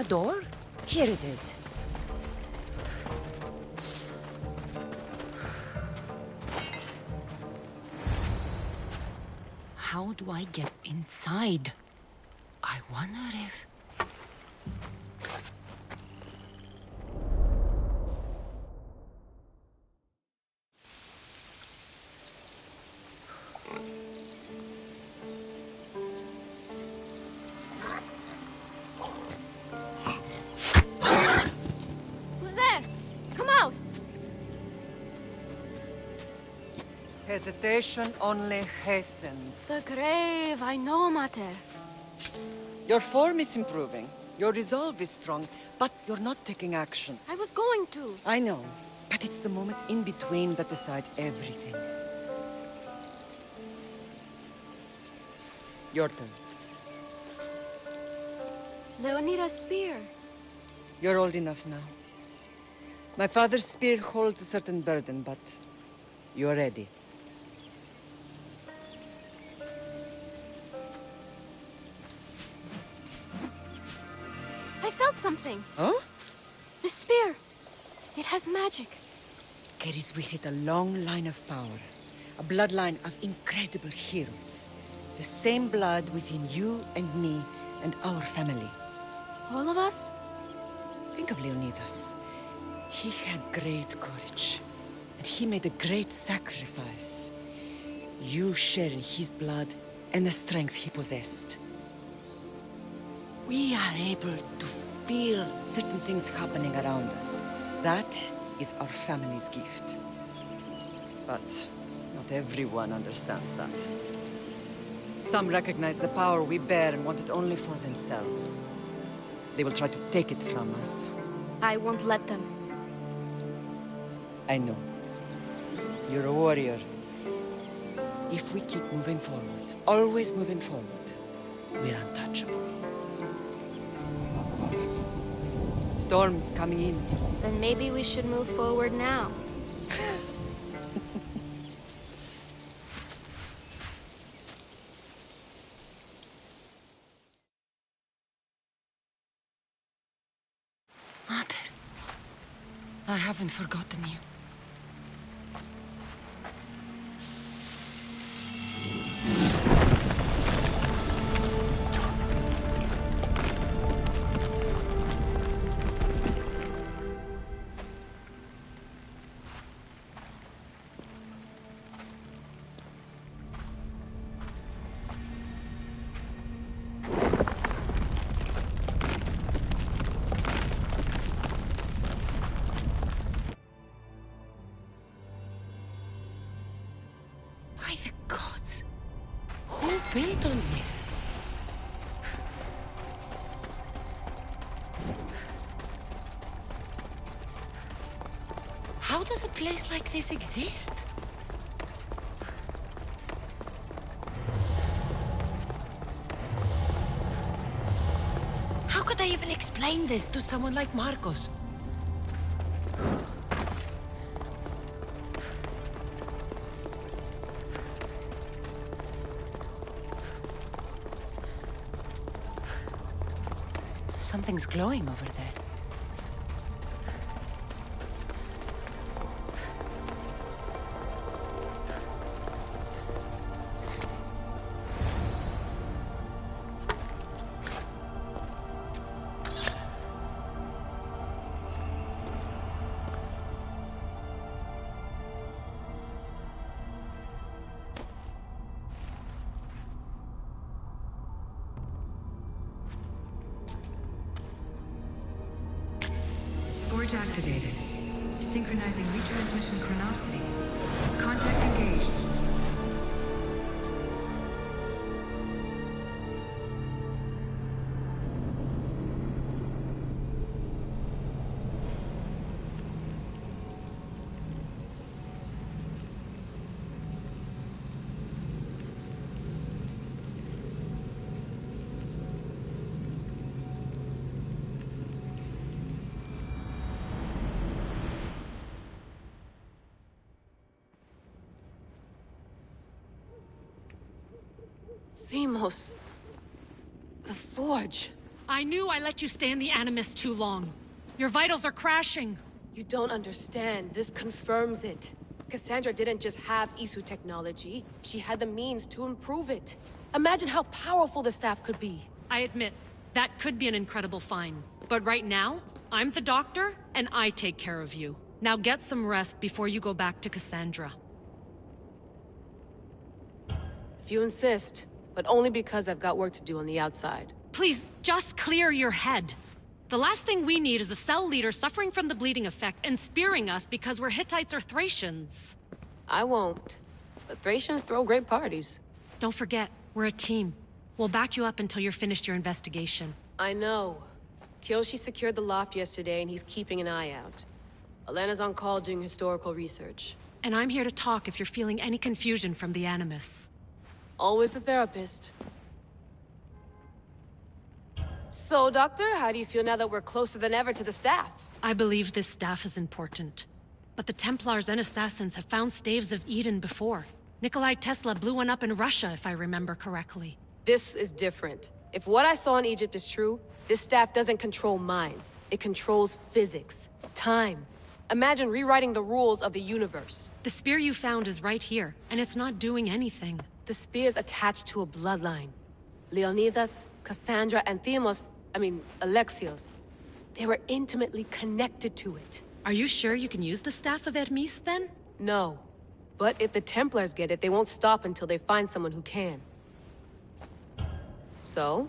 A door? Here it is. How do I get inside? I wonder if... Who's there? Come out! Hesitation only hastens. The grave, I know, Mater. Your form is improving. Your resolve is strong, but you're not taking action. I was going to. I know, but it's the moments in between that decide everything. Your turn. Leonida's spear. You're old enough now. My father's spear holds a certain burden, but you're ready. I felt something. Huh? The spear. It has magic. Carries with it a long line of power. A bloodline of incredible heroes. The same blood within you and me and our family. All of us? Think of Leonidas. He had great courage. And he made a great sacrifice. You share in his blood and the strength he possessed. We are able to feel certain things happening around us. That is our family's gift. But not everyone understands that. Some recognize the power we bear and want it only for themselves. They will try to take it from us. I won't let them. I know. You're a warrior. If we keep moving forward, always moving forward, we're untouchable. Storm's coming in. Then maybe we should move forward now. Mater, I haven't forgotten you. By the gods! Who built all this? How does a place like this exist? How could I even explain this to someone like Marcos? Something's glowing over there. Forge activated. Synchronizing retransmission chronicity. Contact engaged. Themos. The Forge. I knew I let you stay in the Animus too long. Your vitals are crashing. You don't understand. This confirms it. Cassandra didn't just have Isu technology. She had the means to improve it. Imagine how powerful the staff could be. I admit, that could be an incredible find. But right now, I'm the doctor, and I take care of you. Now get some rest before you go back to Cassandra. If you insist, but only because I've got work to do on the outside. Please, just clear your head. The last thing we need is a cell leader suffering from the bleeding effect and spearing us because we're Hittites or Thracians. I won't. But Thracians throw great parties. Don't forget, we're a team. We'll back you up until you're finished your investigation. I know. Kyoshi secured the loft yesterday and he's keeping an eye out. Elena's on call doing historical research. And I'm here to talk if you're feeling any confusion from the Animus. Always the therapist. So, Doctor, how do you feel now that we're closer than ever to the staff? I believe this staff is important. But the Templars and Assassins have found staves of Eden before. Nikolai Tesla blew one up in Russia, if I remember correctly. This is different. If what I saw in Egypt is true, this staff doesn't control minds. It controls physics, time. Imagine rewriting the rules of the universe. The spear you found is right here, and it's not doing anything. The spear's attached to a bloodline. Leonidas, Cassandra, and Alexios. They were intimately connected to it. Are you sure you can use the Staff of Hermes, then? No. But if the Templars get it, they won't stop until they find someone who can. So,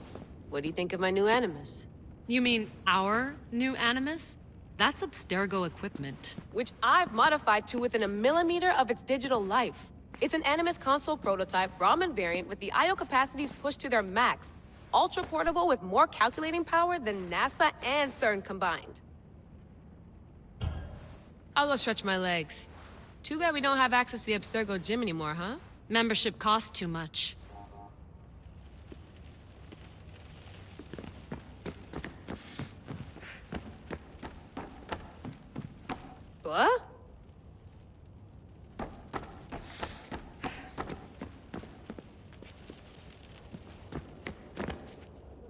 what do you think of my new Animus? You mean our new Animus? That's Abstergo equipment. Which I've modified to within a millimeter of its digital life. It's an Animus console prototype, Brahmin variant with the I/O capacities pushed to their max. Ultra portable with more calculating power than NASA and CERN combined. I'll go stretch my legs. Too bad we don't have access to the Abstergo gym anymore, huh? Membership costs too much. What?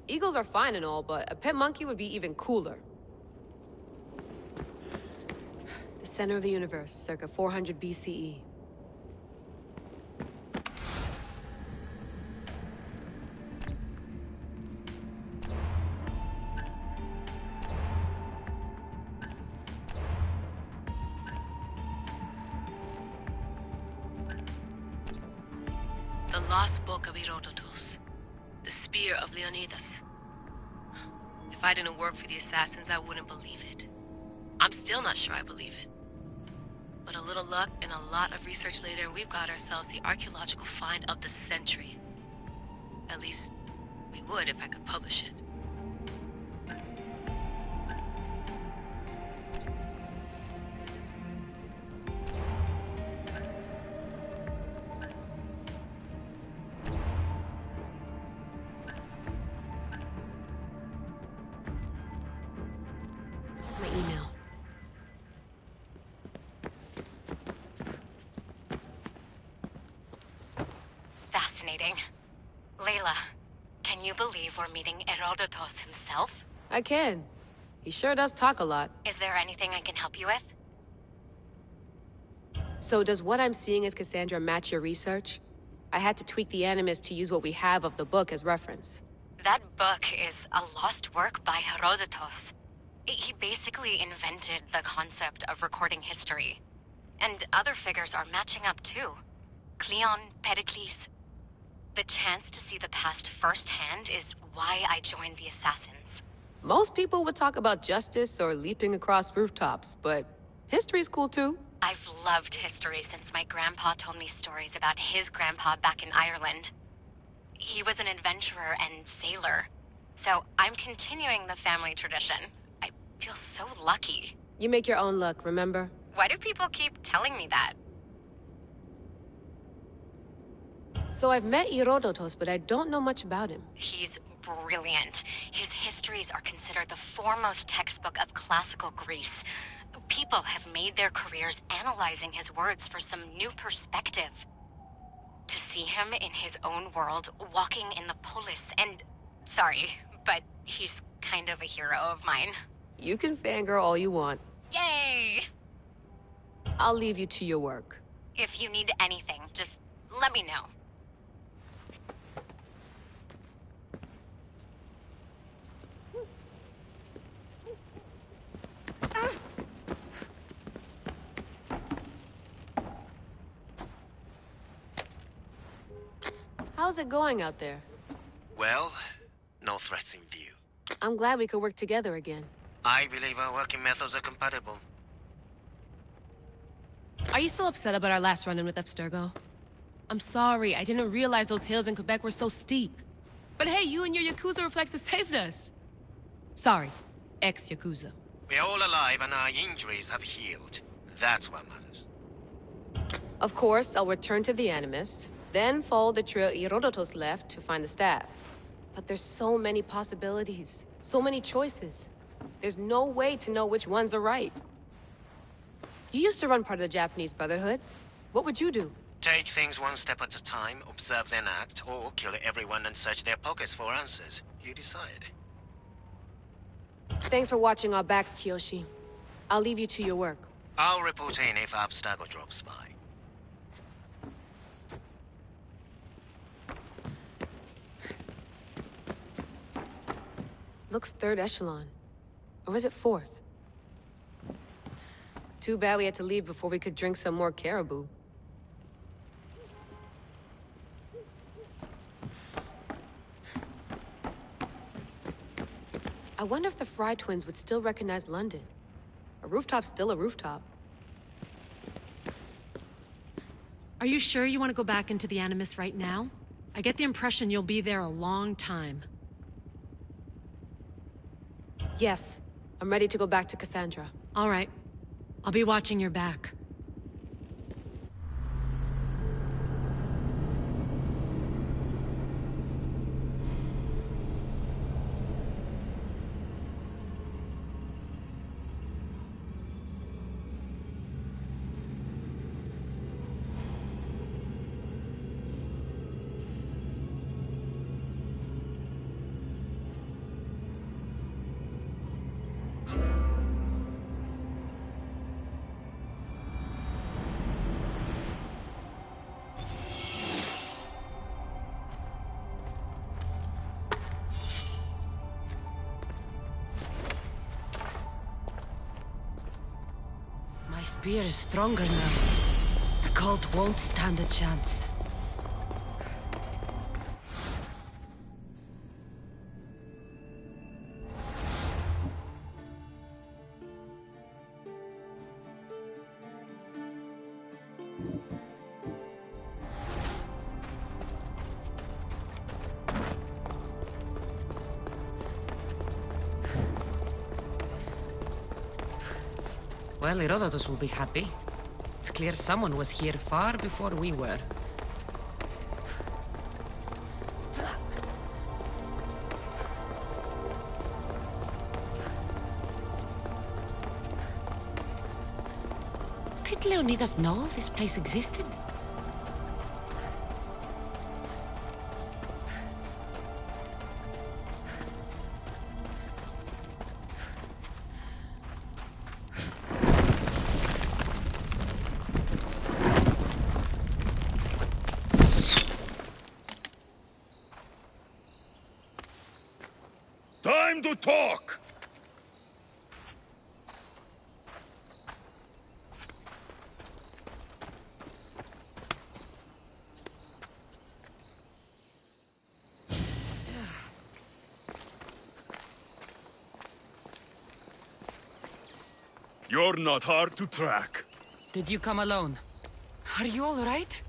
Eagles are fine and all, but a pet monkey would be even cooler. The center of the universe, circa 400 BCE. The lost book of Herodotus. The spear of Leonidas. If I didn't work for the Assassins, I wouldn't believe it. I'm still not sure I believe it. But a little luck and a lot of research later, and we've got ourselves the archaeological find of the century. At least, we would if I could publish it. My email. Fascinating. Layla, can you believe we're meeting Herodotus himself? I can. He sure does talk a lot. Is there anything I can help you with? So does what I'm seeing as Cassandra match your research? I had to tweak the Animus to use what we have of the book as reference. That book is a lost work by Herodotus. He basically invented the concept of recording history. And other figures are matching up too. Cleon, Pericles. The chance to see the past firsthand is why I joined the Assassins. Most people would talk about justice or leaping across rooftops, but history's cool too. I've loved history since my grandpa told me stories about his grandpa back in Ireland. He was an adventurer and sailor. So I'm continuing the family tradition. I feel so lucky. You make your own luck, remember? Why do people keep telling me that? So I've met Herodotus, but I don't know much about him. He's brilliant. His histories are considered the foremost textbook of classical Greece. People have made their careers analyzing his words for some new perspective. To see him in his own world, walking in the polis and... sorry, but he's kind of a hero of mine. You can fangirl all you want. Yay! I'll leave you to your work. If you need anything, just let me know. How's it going out there? Well, no threats in view. I'm glad we could work together again. I believe our working methods are compatible. Are you still upset about our last run-in with Abstergo? I'm sorry, I didn't realize those hills in Quebec were so steep. But hey, you and your Yakuza reflexes saved us. Sorry, ex-Yakuza. We're all alive and our injuries have healed. That's what matters. Of course, I'll return to the Animus, then follow the trail Herodotus left to find the staff. But there's so many possibilities, so many choices. There's no way to know which ones are right. You used to run part of the Japanese Brotherhood. What would you do? Take things one step at a time, observe then act, or kill everyone and search their pockets for answers. You decide. Thanks for watching our backs, Kiyoshi. I'll leave you to your work. I'll report in if Abstergo drops by. Looks third echelon. Or is it fourth? Too bad we had to leave before we could drink some more caribou. I wonder if the Fry twins would still recognize London. A rooftop's still a rooftop. Are you sure you want to go back into the Animus right now? I get the impression you'll be there a long time. Yes, I'm ready to go back to Cassandra. All right. I'll be watching your back. My spear is stronger now. The cult won't stand a chance. Well, Herodotus will be happy. It's clear someone was here far before we were. Did Leonidas know this place existed? Time to talk! You're not hard to track. Did you come alone? Are you all right?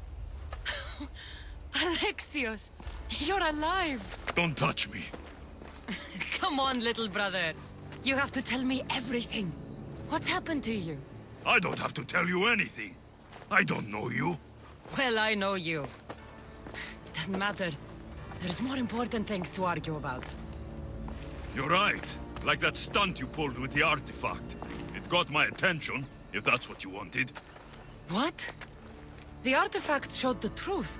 Alexios, you're alive! Don't touch me. Come on, little brother. You have to tell me everything. What's happened to you? I don't have to tell you anything. I don't know you. Well, I know you. It doesn't matter. There's more important things to argue about. You're right. Like that stunt you pulled with the artifact. It got my attention, if that's what you wanted. What? The artifact showed the truth.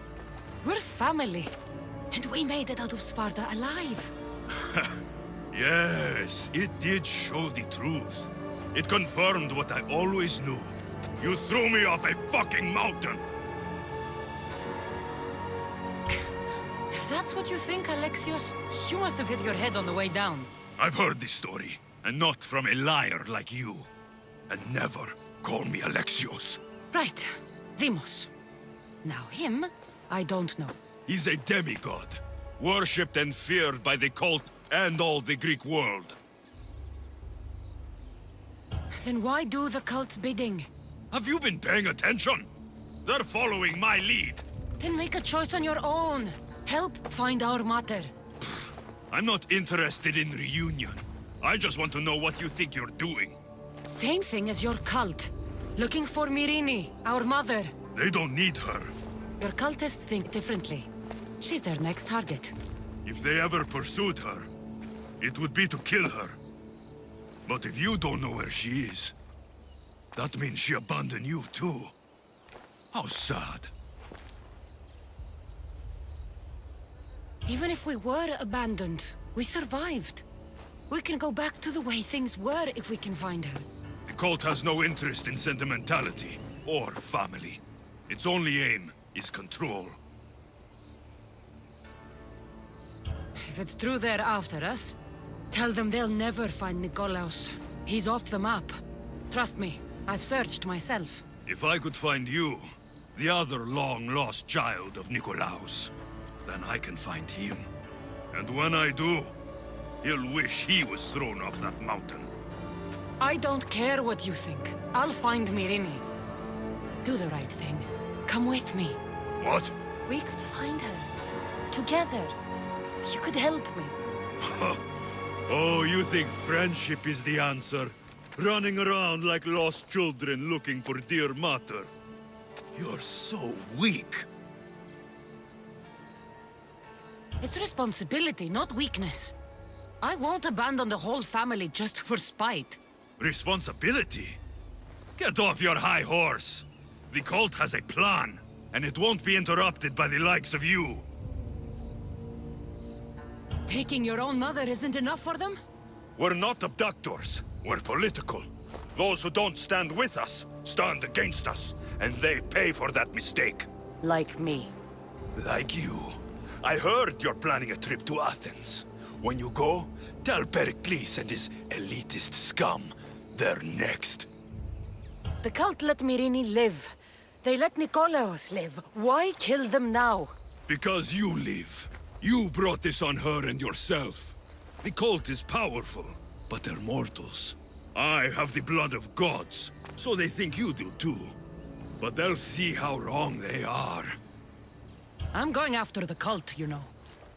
We're family. And we made it out of Sparta alive. Yes, it did show the truth. It confirmed what I always knew. You threw me off a fucking mountain! If that's what you think, Alexios, you must have hit your head on the way down. I've heard this story, and not from a liar like you. And never call me Alexios. Right. Demos. Now him, I don't know. He's a demigod, worshipped and feared by the cult and all the Greek world. Then why do the cult's bidding? Have you been paying attention? They're following my lead. Then make a choice on your own. Help find our mater. I'm not interested in reunion. I just want to know what you think you're doing. Same thing as your cult. Looking for Myrrine, our mother. They don't need her. Your cultists think differently. She's their next target. If they ever pursued her, it would be to kill her. But if you don't know where she is, that means she abandoned you too. How sad. Even if we were abandoned, we survived. We can go back to the way things were if we can find her. The cult has no interest in sentimentality or family. Its only aim is control. If it's true they're after us, tell them they'll never find Nikolaos. He's off the map. Trust me, I've searched myself. If I could find you, the other long-lost child of Nikolaos, then I can find him. And when I do, he'll wish he was thrown off that mountain. I don't care what you think. I'll find Myrrine. Do the right thing. Come with me. What? We could find her. Together. You could help me. Oh, you think friendship is the answer? Running around like lost children looking for dear mater. You're so weak. It's responsibility, not weakness. I won't abandon the whole family just for spite. Responsibility? Get off your high horse. The cult has a plan, and it won't be interrupted by the likes of you. Taking your own mother isn't enough for them? We're not abductors. We're political. Those who don't stand with us, stand against us, and they pay for that mistake. Like me. Like you. I heard you're planning a trip to Athens. When you go, tell Pericles and his elitist scum they're next. The cult let Myrrine live. They let Nikolaos live. Why kill them now? Because you live. You brought this on her and yourself. The cult is powerful, but they're mortals. I have the blood of gods, so they think you do too. But they'll see how wrong they are. I'm going after the cult, you know.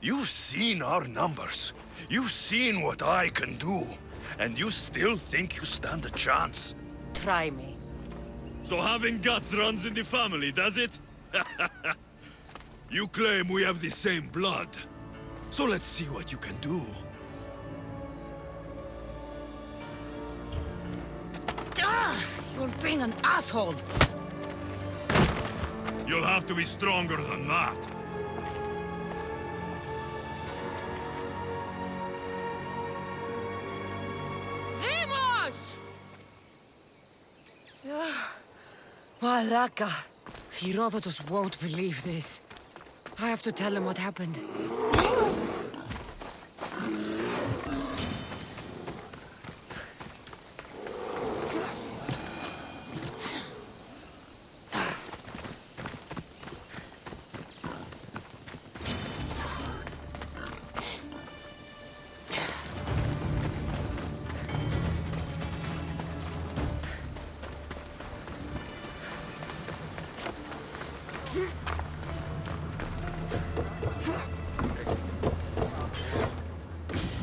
You've seen our numbers. You've seen what I can do. And you still think you stand a chance? Try me. So having guts runs in the family, does it? You claim we have the same blood. So let's see what you can do. Ah, you're being an asshole. You'll have to be stronger than that. Demos! Malaka. Herodotus won't believe this. I have to tell him what happened.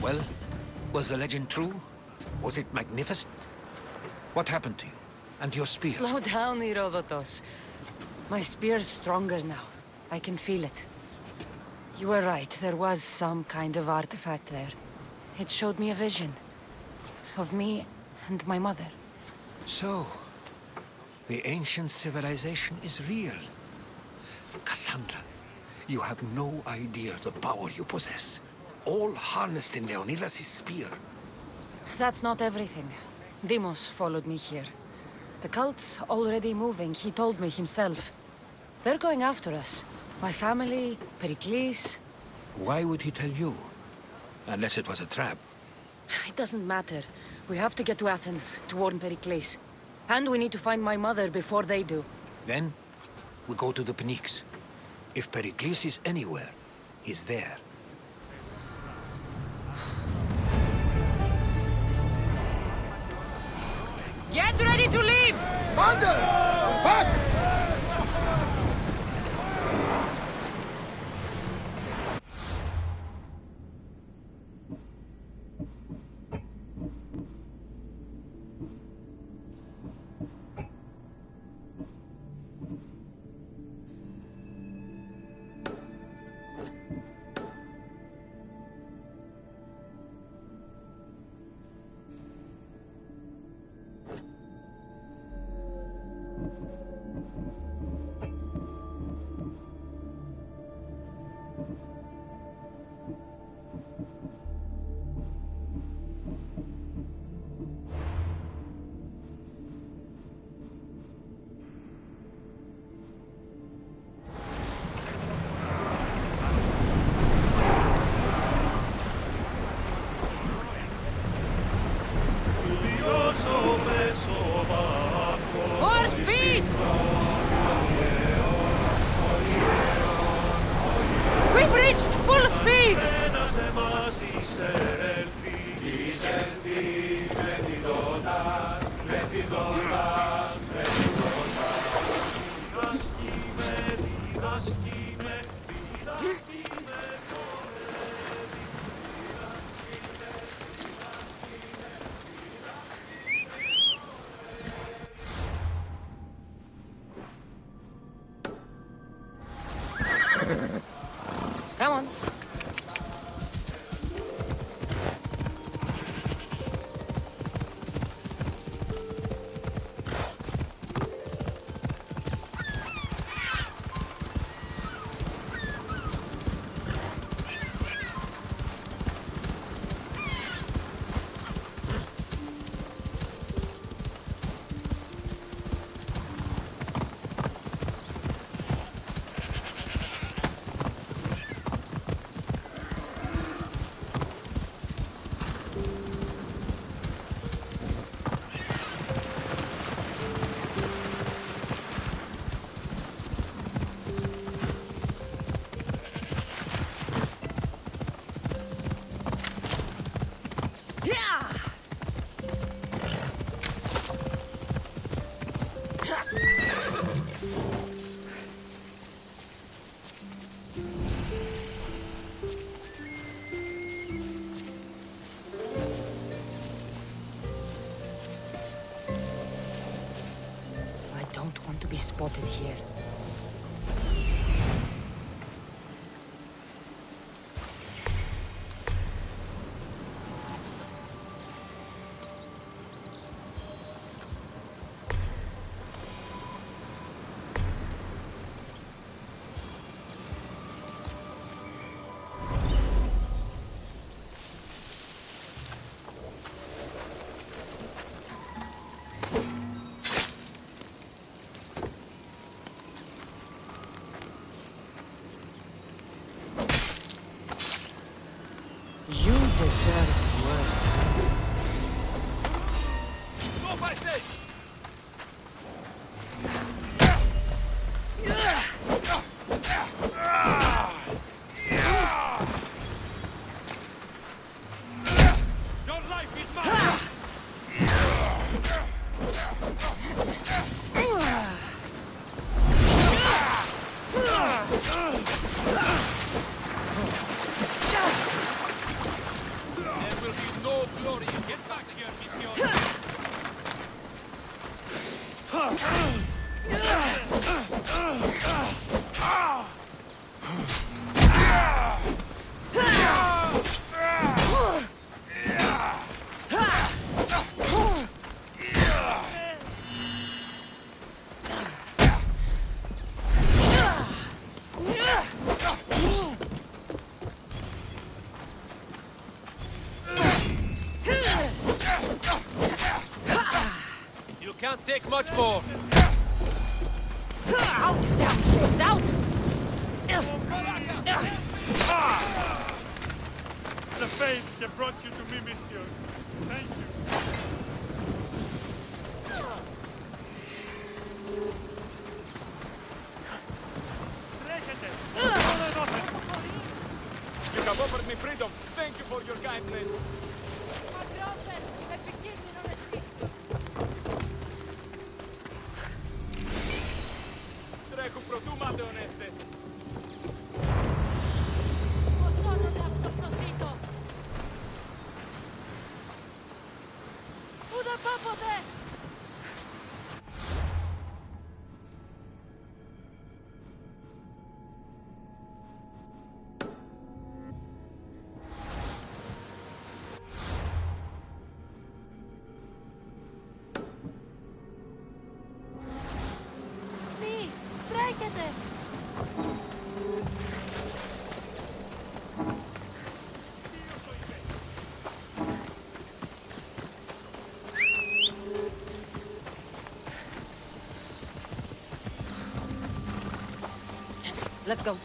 Well, was the legend true? Was it magnificent? What happened to you? And your spear? Slow down, Herodotus. My spear's stronger now. I can feel it. You were right, there was some kind of artifact there. It showed me a vision. Of me and my mother. So, the ancient civilization is real. Cassandra, you have no idea the power you possess. all harnessed in Leonidas' spear. That's not everything. Deimos followed me here. The cult's already moving, he told me himself. They're going after us. My family, Pericles. Why would he tell you? Unless it was a trap. It doesn't matter. We have to get to Athens, to warn Pericles. And we need to find my mother before they do. Then, we go to the Pnyx. If Pericles is anywhere, he's there. Get ready to leave! Commander! Back! More speed! We've reached full speed! Come on. I don't want to be spotted here. You deserve worse. take much more. Out, damn kids, out! The fates that brought you to me, Mistios. Thank you. You have offered me freedom. Thank you for your kindness. Τρέχου προτού ματαιωνέστε. Πού δεν πάω ποτέ! Μη! Τρέχετε! Let's go.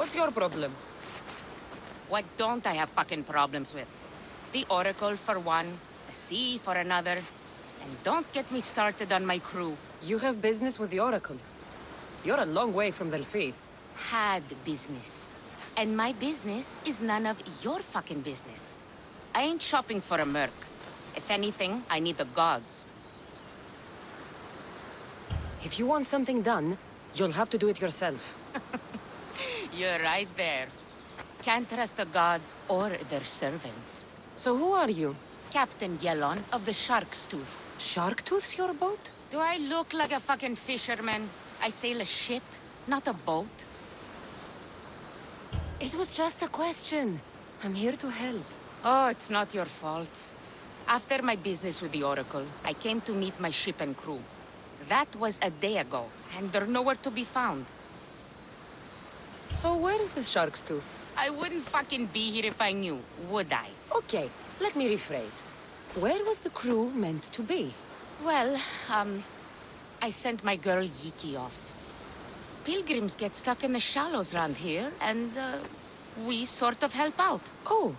What's your problem? What don't I have fucking problems with? The Oracle for one, the sea for another, and don't get me started on my crew. You have business with the Oracle. You're a long way from Delphi. Had business. And my business is none of your fucking business. I ain't shopping for a merc. If anything, I need the gods. If you want something done, you'll have to do it yourself. You're right there. Can't trust the gods or their servants. So who are you? Captain Yellon of the Shark's Tooth. Sharktooth's your boat? Do I look like a fucking fisherman? I sail a ship, not a boat. It was just a question. I'm here to help. Oh, it's not your fault. After my business with the Oracle, I came to meet my ship and crew. That was a day ago, and they're nowhere to be found. So where is the Shark's Tooth? I wouldn't fucking be here if I knew, would I? Okay, let me rephrase. Where was the crew meant to be? Well, I sent my girl Yiki off. Pilgrims get stuck in the shallows around here, and, we sort of help out. Oh,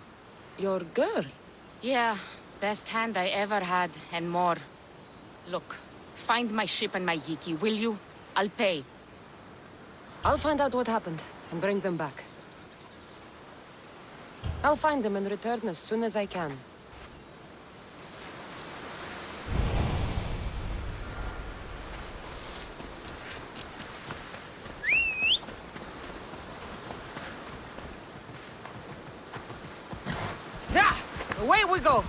your girl? Yeah, best hand I ever had, and more. Look, find my ship and my Yiki, will you? I'll pay. I'll find out what happened, and bring them back. I'll find them and return as soon as I can. Yeah! Away we go!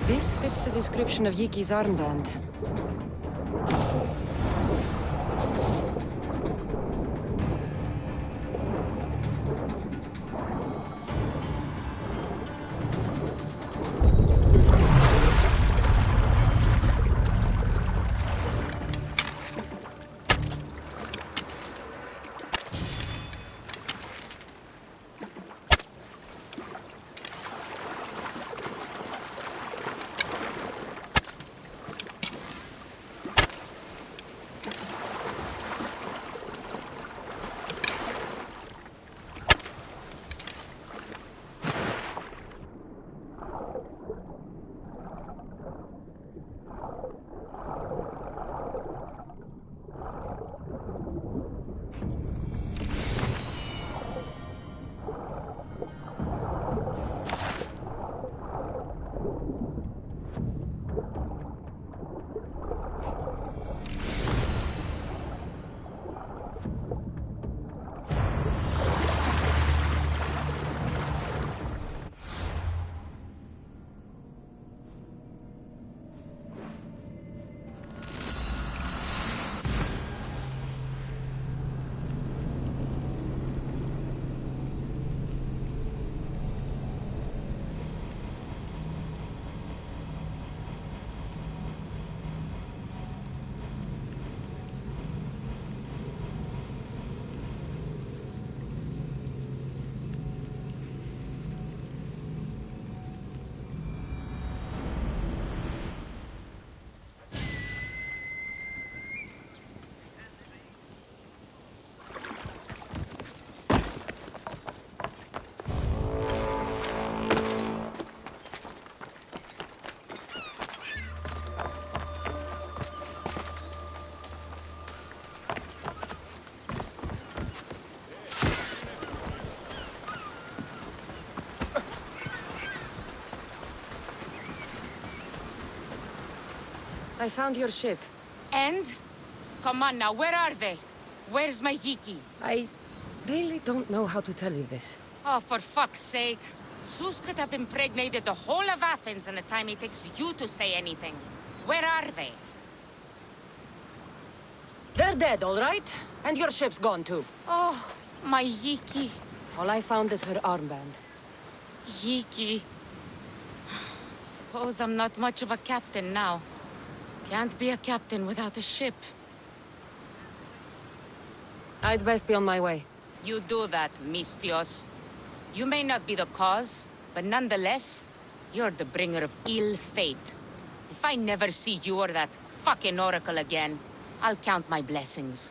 This fits the description of Yiki's armband. I found your ship. And? Come on now, where are they? Where's my Yiki? I really don't know how to tell you this. Oh, for fuck's sake. Zeus could have impregnated the whole of Athens in the time it takes you to say anything. Where are they? They're dead, all right? And your ship's gone too. Oh, my Yiki. All I found is her armband. Yiki. Suppose I'm not much of a captain now. Can't be a captain without a ship. I'd best be on my way. You do that, Mistios. You may not be the cause, but nonetheless, you're the bringer of ill fate. If I never see you or that fucking oracle again, I'll count my blessings.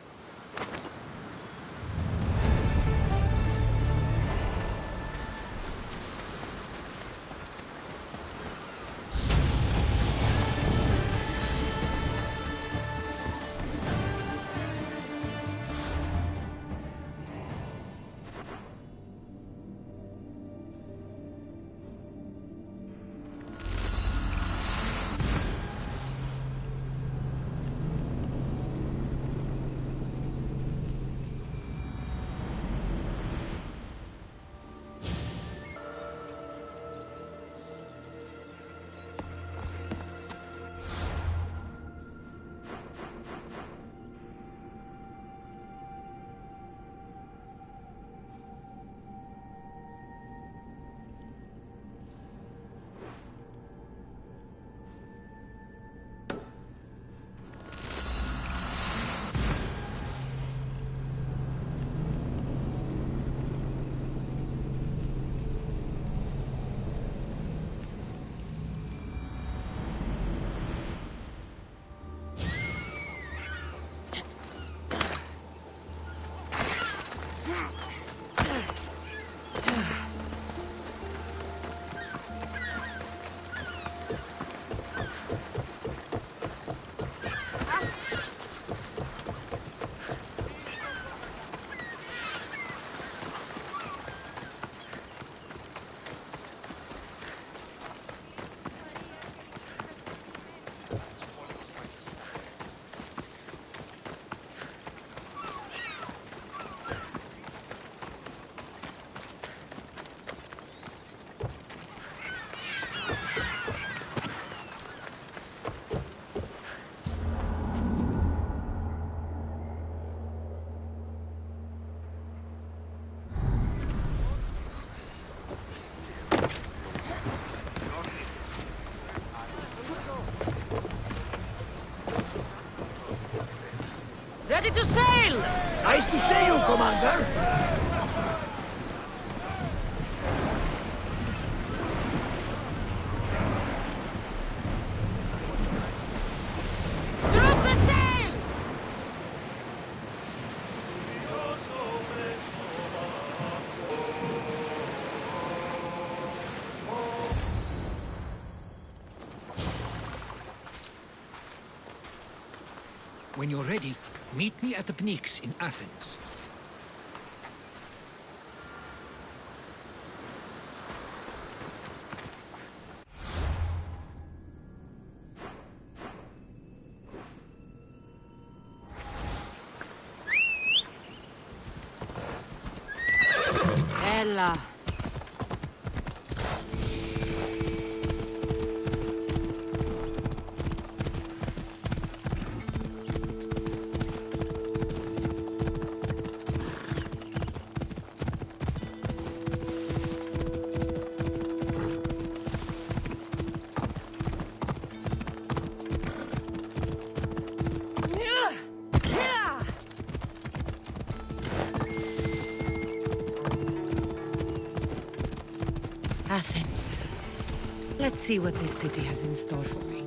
Ready to sail! Nice to see you, Commander. Drop the sail! When you're ready, meet me at the Pnyx in Athens. Ella. Athens. Let's see what this city has in store for me.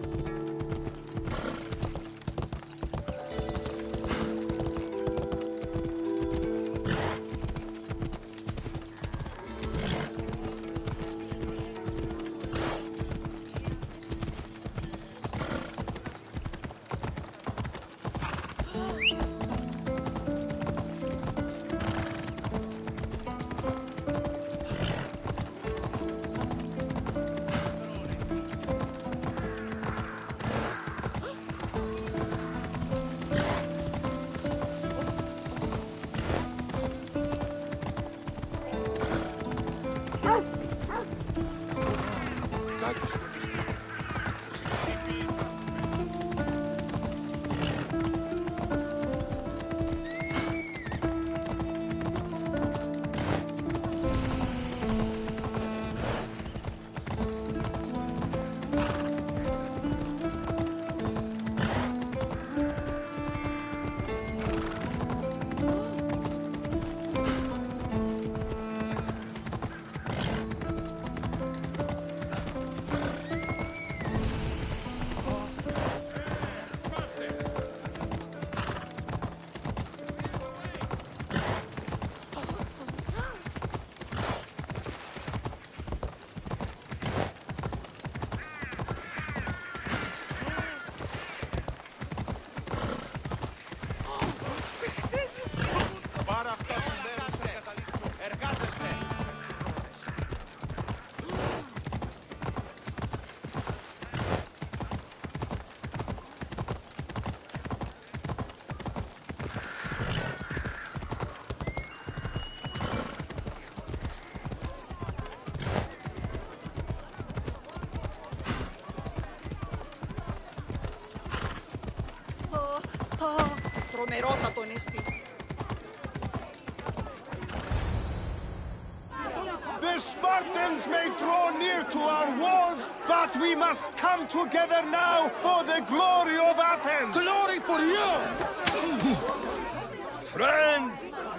The Spartans may draw near to our walls, but we must come together now for the glory of Athens! Glory for you!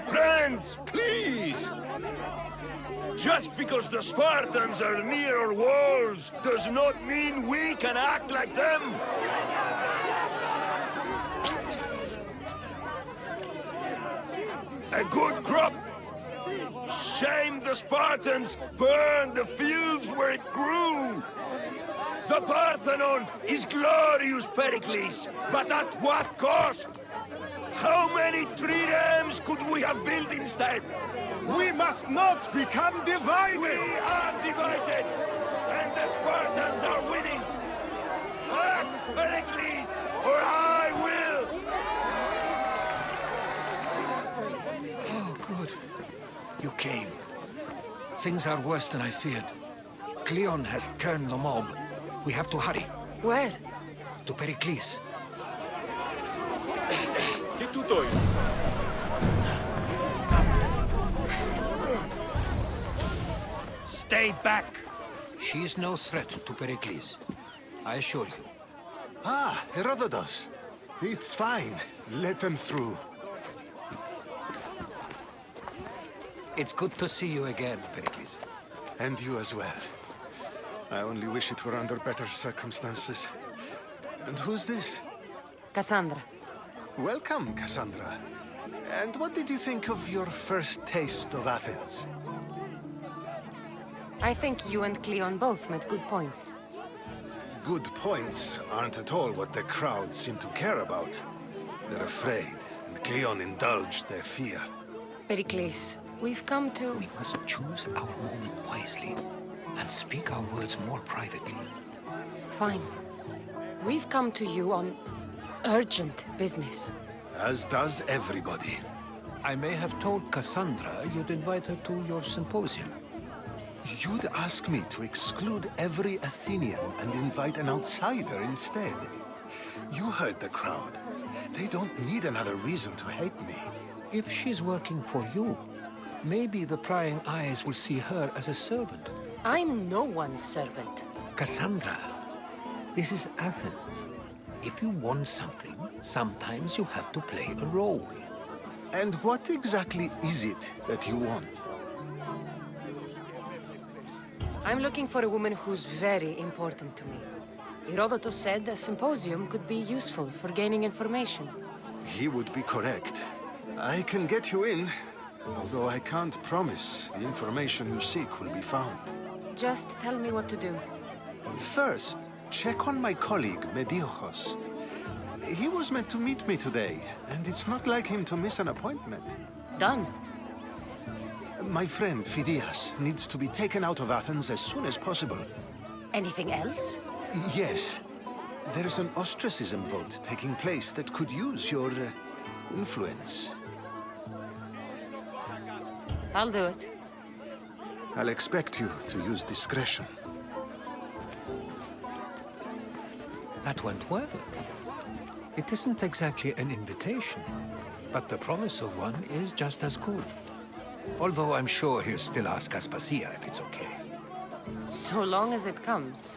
Friends, please! Just because the Spartans are near our walls does not mean we can act like them! A good crop! Shame the Spartans burned the fields where it grew! The Parthenon is glorious, Pericles, but at what cost? How many triremes could we have built instead? We must not become divided! We are divided! And the Spartans are winning! Act, Pericles, or I will! Oh, good. You came. Things are worse than I feared. Cleon has turned the mob. We have to hurry. Where? To Pericles. Τι τούτο είναι? Stay back! She is no threat to Pericles. I assure you. Ah, Herodotus. It's fine. Let them through. It's good to see you again, Pericles. And you as well. I only wish it were under better circumstances. And who's this? Cassandra. Welcome, Cassandra. And what did you think of your first taste of Athens? I think you and Cleon both made good points. Good points aren't at all what the crowd seem to care about. They're afraid, and Cleon indulged their fear. Pericles, we've come to... We must choose our moment wisely, and speak our words more privately. Fine. We've come to you on urgent business. As does everybody. I may have told Cassandra you'd invite her to your symposium. You'd ask me to exclude every Athenian and invite an outsider instead. You heard the crowd. They don't need another reason to hate me. If she's working for you, maybe the prying eyes will see her as a servant. I'm no one's servant. Cassandra, this is Athens. If you want something, sometimes you have to play a role. And what exactly is it that you want? I'm looking for a woman who's very important to me. Herodotus said a symposium could be useful for gaining information. He would be correct. I can get you in, although I can't promise the information you seek will be found. Just tell me what to do. First, check on my colleague, Mediochos. He was meant to meet me today, and it's not like him to miss an appointment. Done. My friend, Phidias, needs to be taken out of Athens as soon as possible. Anything else? Yes. There's an ostracism vote taking place that could use your influence. I'll do it. I'll expect you to use discretion. That went well. It isn't exactly an invitation, but the promise of one is just as good. Although I'm sure he'll still ask Aspasia if it's okay. So long as it comes.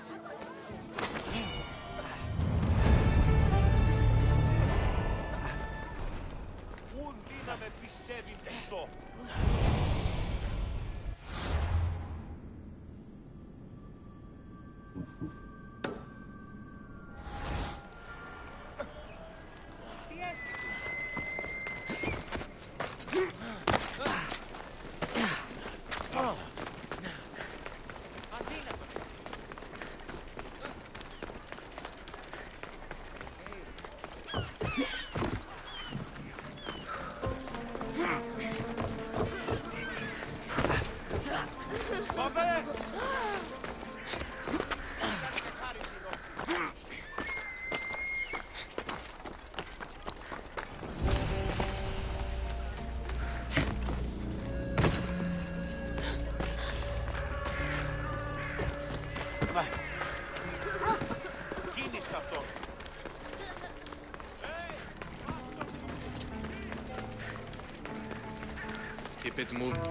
Keep it moving.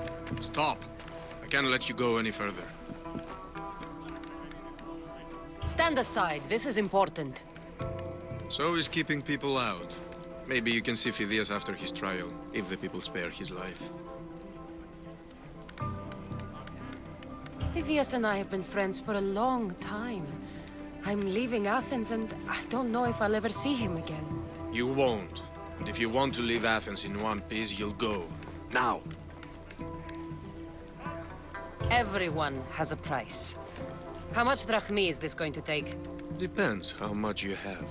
Stop. I can't let you go any further. Stand aside. This is important. So is keeping people out. Maybe you can see Phidias after his trial, if the people spare his life. Phidias and I have been friends for a long time. I'm leaving Athens and I don't know if I'll ever see him again. You won't. And if you want to leave Athens in one piece, you'll go. Now! Everyone has a price. How much drachmi is this going to take? Depends how much you have.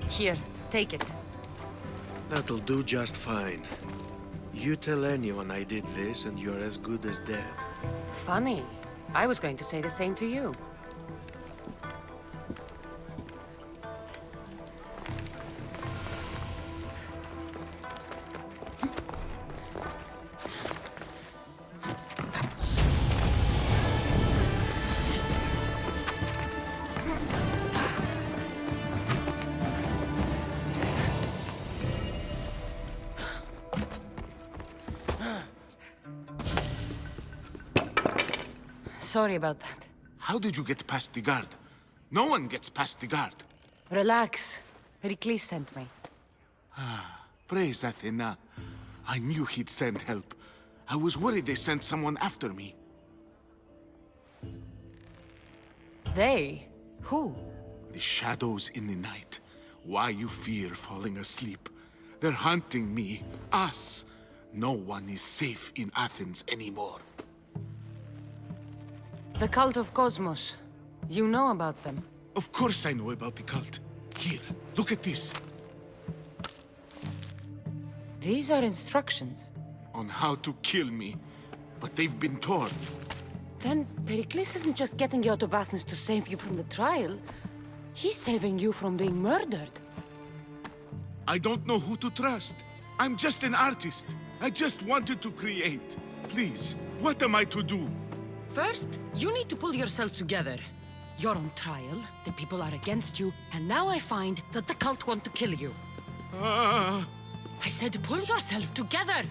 Here, take it. That'll do just fine. You tell anyone I did this and you're as good as dead. Funny. I was going to say the same to you. Sorry about that. How did you get past the guard? No one gets past the guard. Relax. Pericles sent me. Praise Athena. I knew he'd send help. I was worried they sent someone after me. They? Who? The shadows in the night. Why you fear falling asleep? They're hunting me. Us. No one is safe in Athens anymore. The cult of Cosmos. You know about them? Of course I know about the cult. Here, look at this. These are instructions. On how to kill me. But they've been torn. Then Pericles isn't just getting you out of Athens to save you from the trial. He's saving you from being murdered. I don't know who to trust. I'm just an artist. I just wanted to create. Please, what am I to do? First, you need to pull yourself together. You're on trial, the people are against you, and now I find that the cult want to kill you. I said pull yourself together!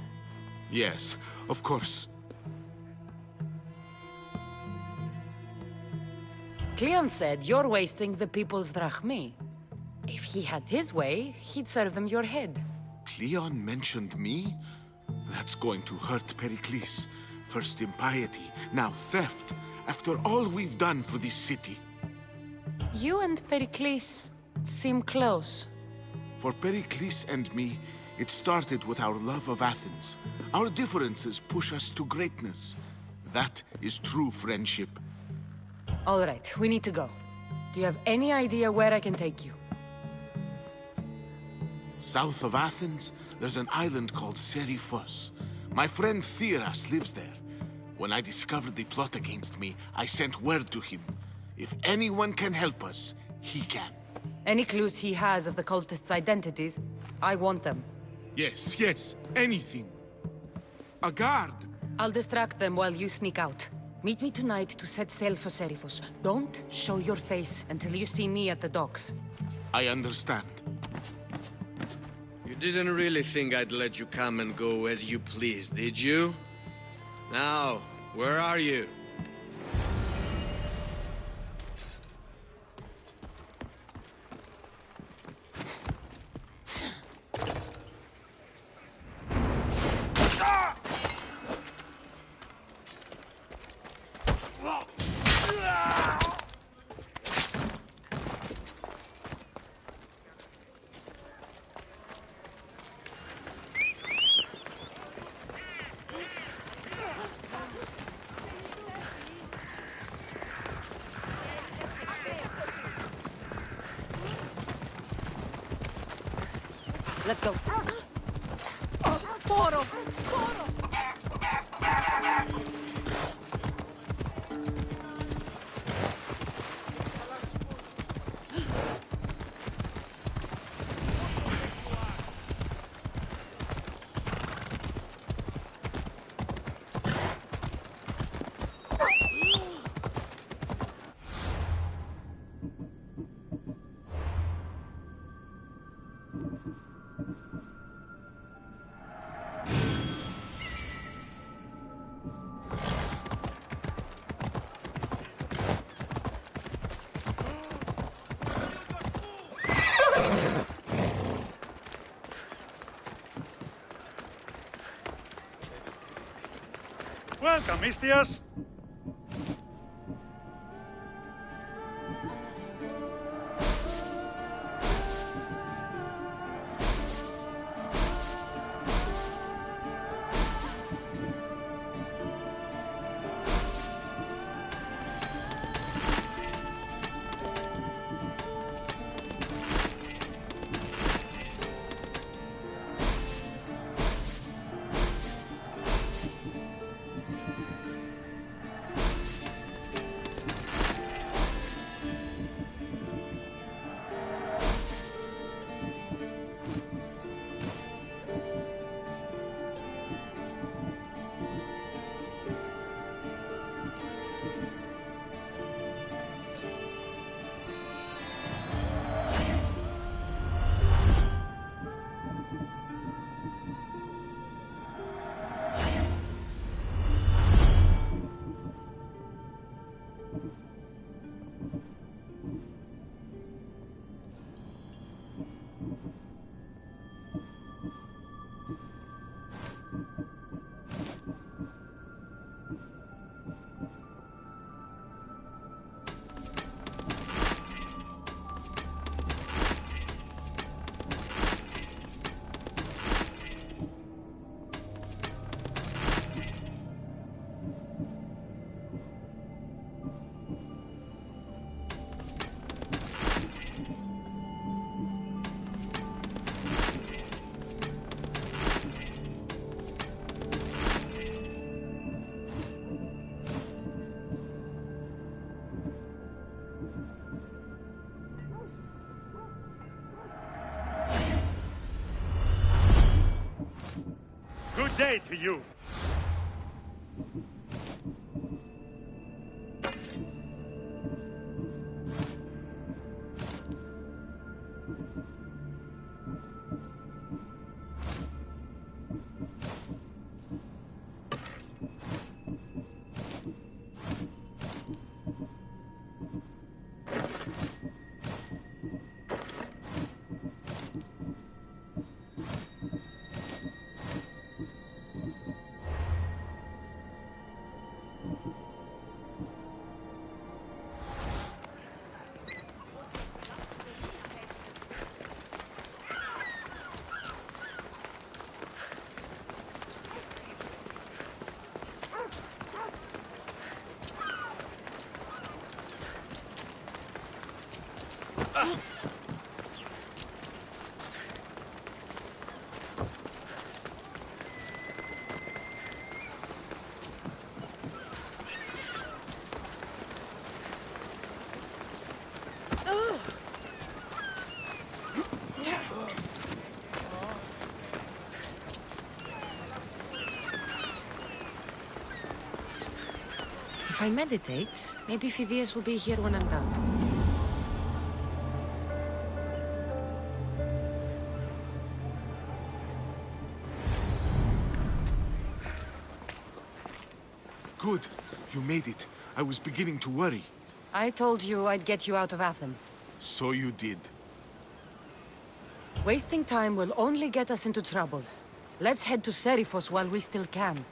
Yes, of course. Cleon said you're wasting the people's drachmi. If he had his way, he'd serve them your head. Cleon mentioned me? That's going to hurt Pericles. First impiety, now theft. After all we've done for this city. You and Pericles seem close. For Pericles and me, it started with our love of Athens. Our differences push us to greatness. That is true friendship. All right, we need to go. Do you have any idea where I can take you? South of Athens, there's an island called Seriphos. My friend Theras lives there. When I discovered the plot against me, I sent word to him. If anyone can help us, he can. Any clues he has of the cultists' identities? I want them. Yes, anything. A guard! I'll distract them while you sneak out. Meet me tonight to set sail for Seriphos. Don't show your face until you see me at the docks. I understand. You didn't really think I'd let you come and go as you please, did you? Now, where are you? Let's go. Poro! Welcome, Mistios. Good day to you. If I meditate, maybe Phidias will be here when I'm done. Good. You made it. I was beginning to worry. I told you I'd get you out of Athens. So you did. Wasting time will only get us into trouble. Let's head to Seriphos while we still can.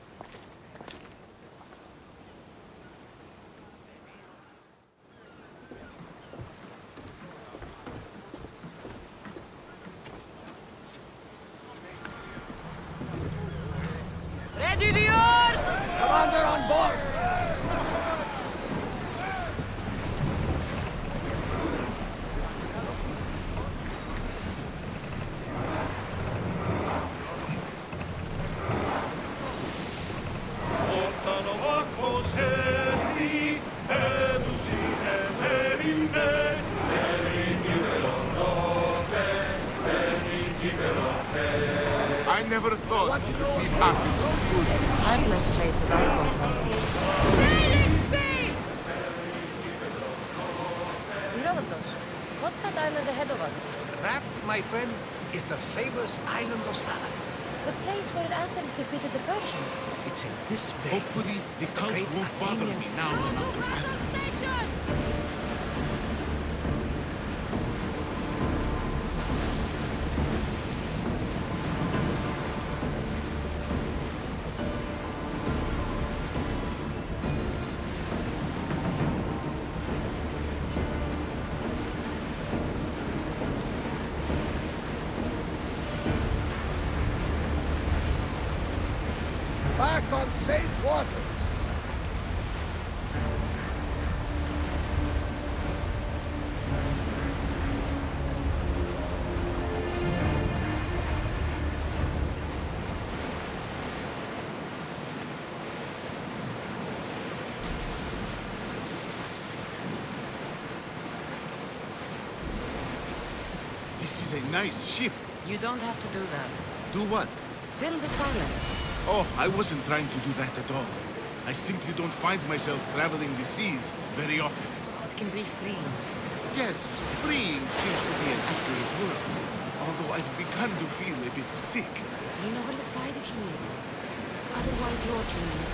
Ready the oars! Commander on board! I never thought to leave Athens for good. I've left places I've called home. Herodotus, what's that island ahead of us? That, my friend, is the famous island of Salamis. The place where Athens defeated the Persians. It's in this bay. Hopefully, the cult won't bother me now that I'm to Athens. Back on safe waters. This is a nice ship. You don't have to do that. Do what? Fill the silence. Oh, I wasn't trying to do that at all. I simply don't find myself traveling the seas very often. It can be freeing. Yes, freeing seems to be an accurate word. Although I've begun to feel a bit sick. Lean over the side if you need to. Otherwise, you're dreaming.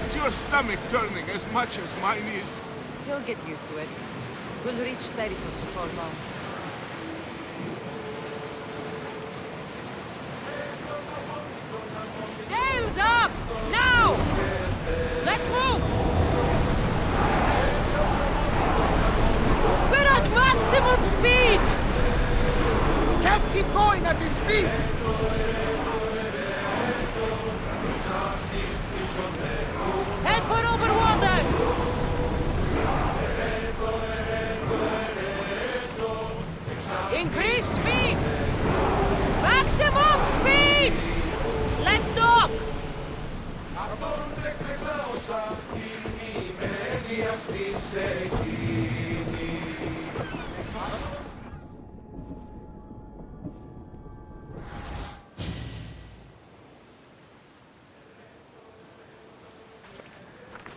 Is your stomach turning as much as mine is? You'll get used to it. We'll reach Serifus before long. Sails up! Now! Let's move! We're at maximum speed! We can't keep going at this speed! Head for open water! Increase speed! Maximum speed! Let's dock!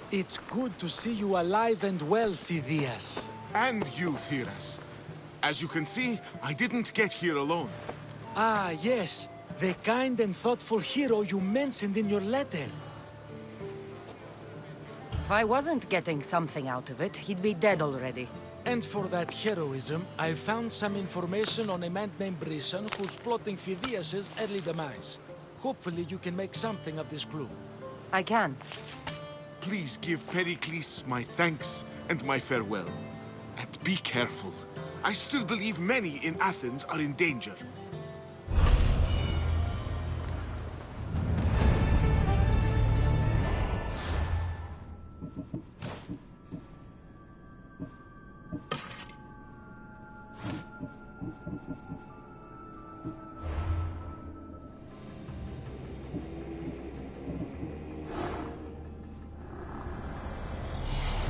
It's good to see you alive and well, Phidias. And you, Theras. As you can see, I didn't get here alone. Ah, yes. The kind and thoughtful hero you mentioned in your letter. If I wasn't getting something out of it, he'd be dead already. And for that heroism, I found some information on a man named Brisson who's plotting Phidias' early demise. Hopefully you can make something of this clue. I can. Please give Pericles my thanks and my farewell. And be careful. I still believe many in Athens are in danger.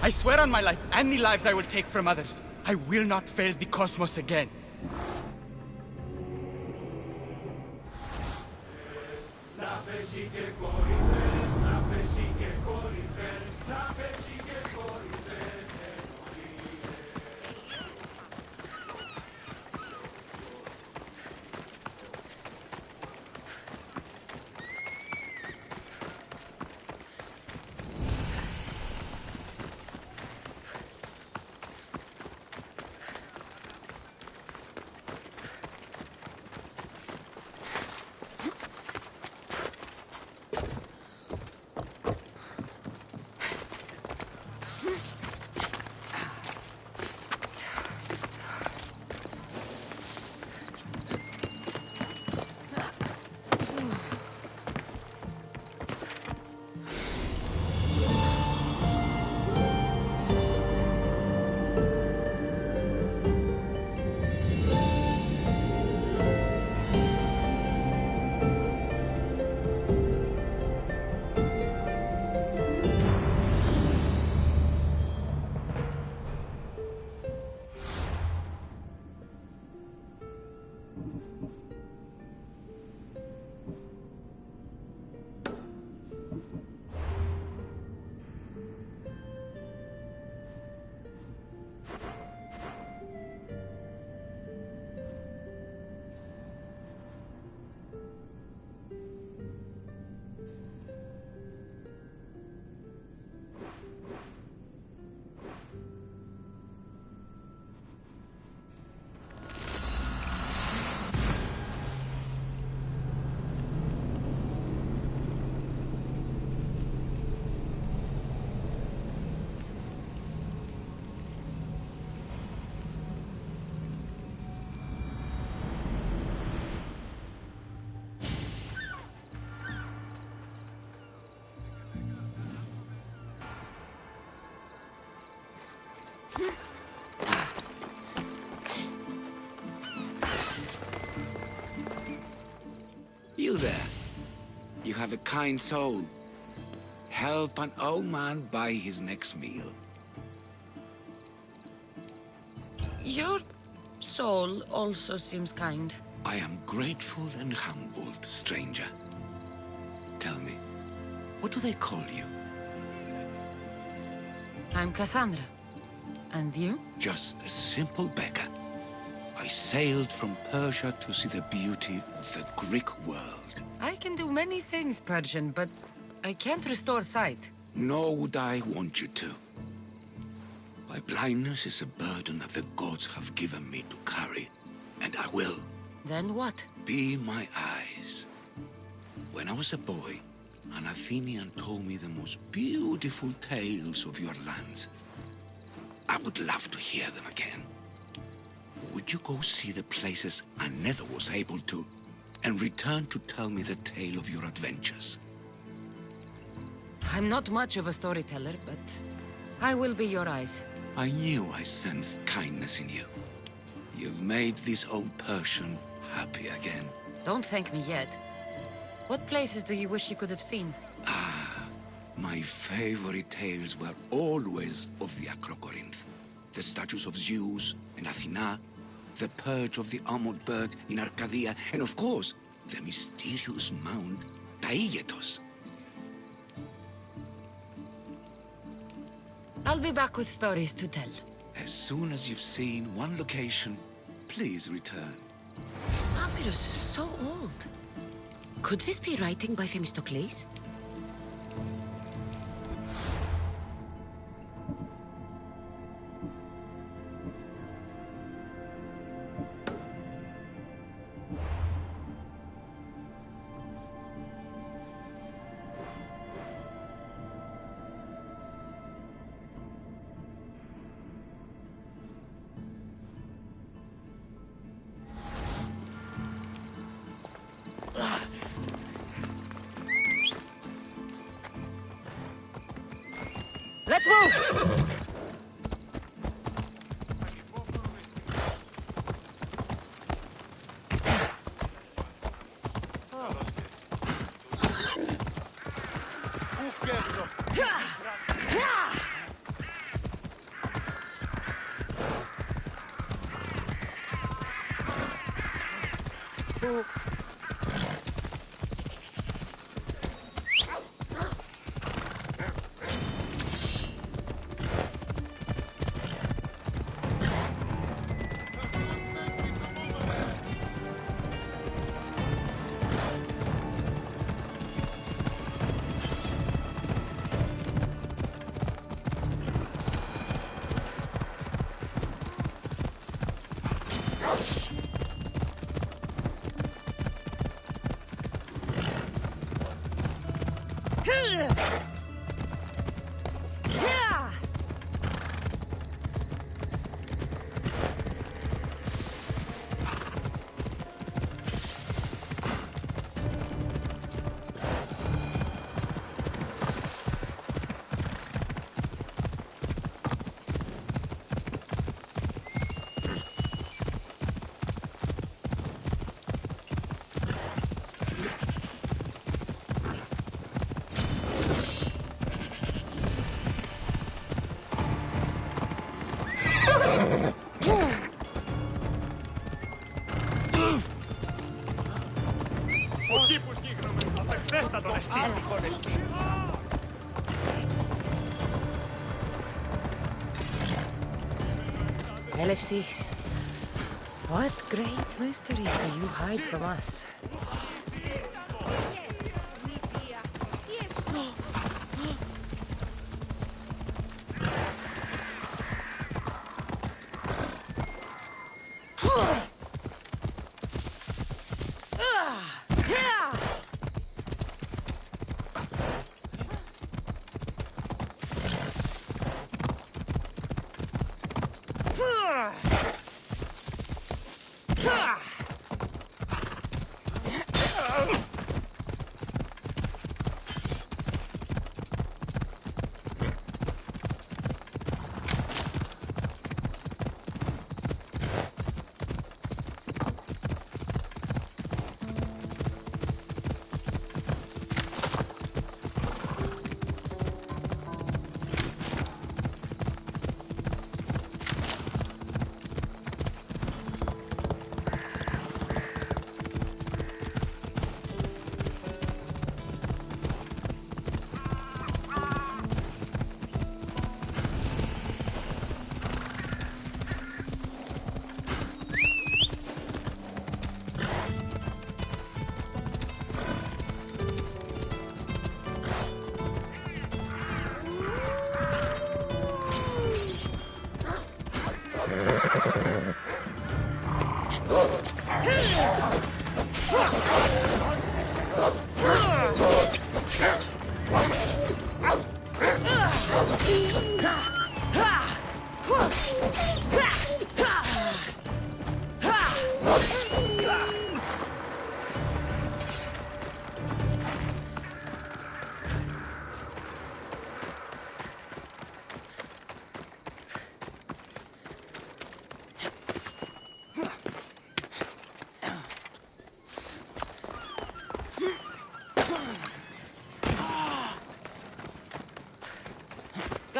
I swear on my life and the lives I will take from others, I will not fail the cosmos again. you there? You have a kind soul. Help an old man buy his next meal. Your soul also seems kind. I am grateful and humbled, stranger. Tell me, what do they call you? I'm Cassandra. And you? Just a simple beggar. I sailed from Persia to see the beauty of the Greek world. I can do many things, Persian, but I can't restore sight. Nor would I want you to. My blindness is a burden that the gods have given me to carry, and I will. Then what? Be my eyes. When I was a boy, an Athenian told me the most beautiful tales of your lands. I would love to hear them again. Would you go see the places I never was able to, and return to tell me the tale of your adventures? I'm not much of a storyteller, but I will be your eyes. I knew I sensed kindness in you. You've made this old Persian happy again. Don't thank me yet. What places do you wish you could have seen? My favorite tales were always of the Acrocorinth. The statues of Zeus and Athena, the perch of the armored bird in Arcadia, and of course, the mysterious mound Taigetos. I'll be back with stories to tell. As soon as you've seen one location, please return. Papyrus is so old. Could this be writing by Themistocles? Let's move! Elefsis, what great mysteries do you hide from us?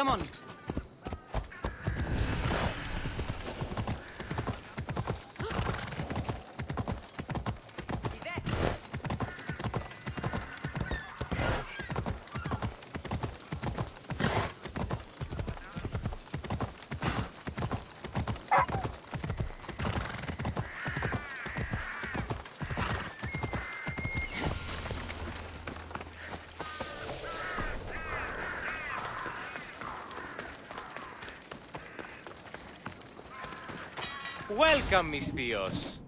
Come on. Welcome, mis tíos.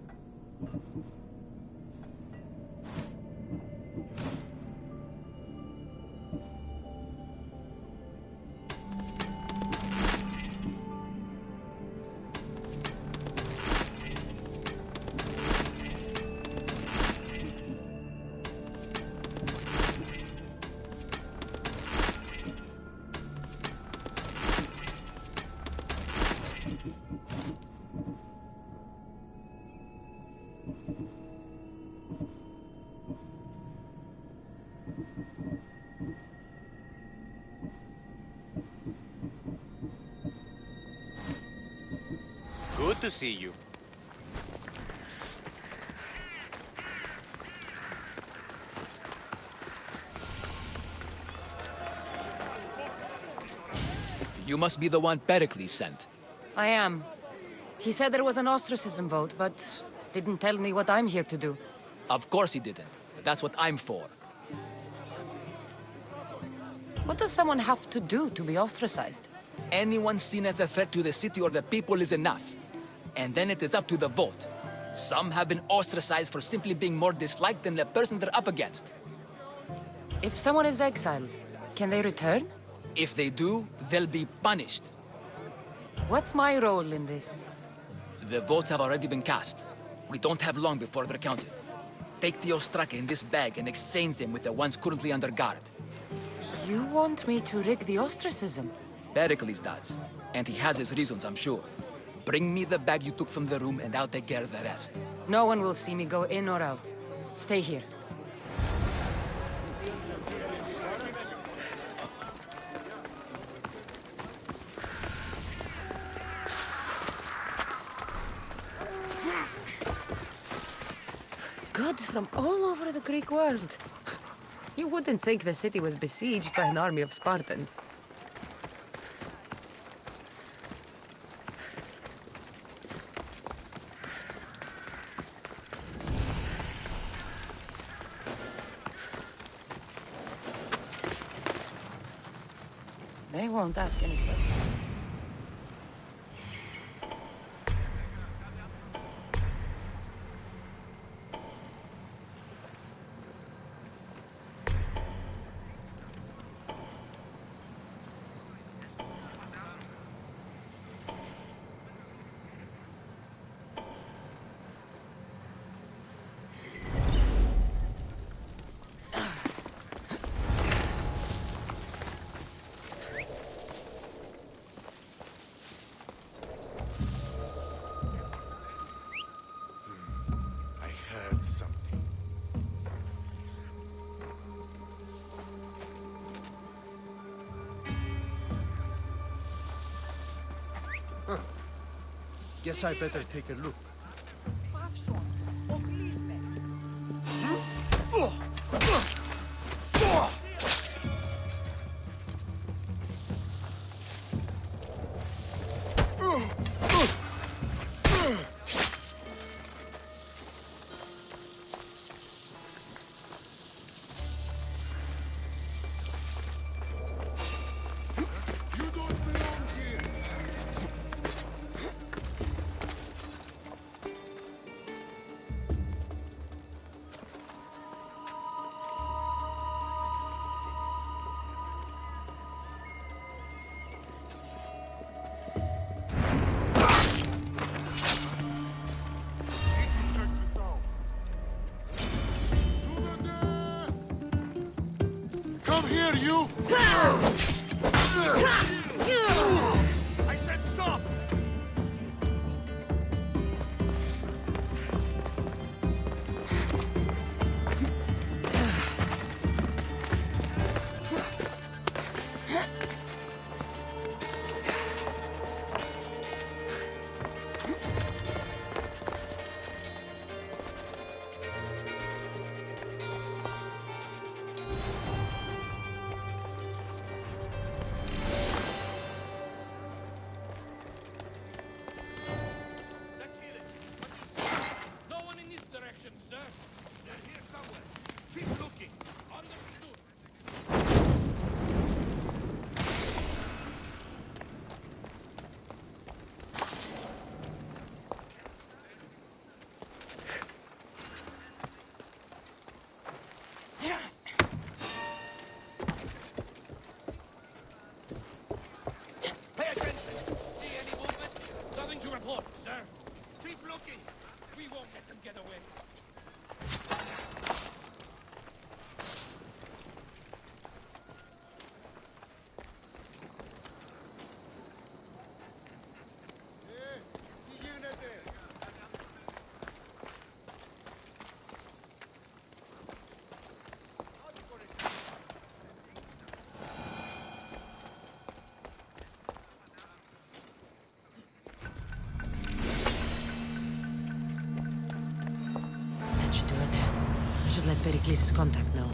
Good to see you. You must be the one Pericles sent. I am. He said there was an ostracism vote, but didn't tell me what I'm here to do. Of course he didn't. That's what I'm for. What does someone have to do to be ostracized? Anyone seen as a threat to the city or the people is enough. And then it is up to the vote. Some have been ostracized for simply being more disliked than the person they're up against. If someone is exiled, can they return? If they do, they'll be punished. What's my role in this? The votes have already been cast. We don't have long before they're counted. Take the Ostraka in this bag and exchange them with the ones currently under guard. You want me to rig the ostracism? Pericles does. And he has his reasons, I'm sure. Bring me the bag you took from the room and I'll take care of the rest. No one will see me go in or out. Stay here. Goods from all over the Greek world. You wouldn't think the city was besieged by an army of Spartans. They won't ask any questions. Guess I better take a look. Come here, you! I said stop! direction, sir. They're here somewhere. Keep looking. Understood. Pay attention. See any movement? Nothing to report, sir. Keep looking. We won't let them get away. That should do it. I should let Pericles' contact know.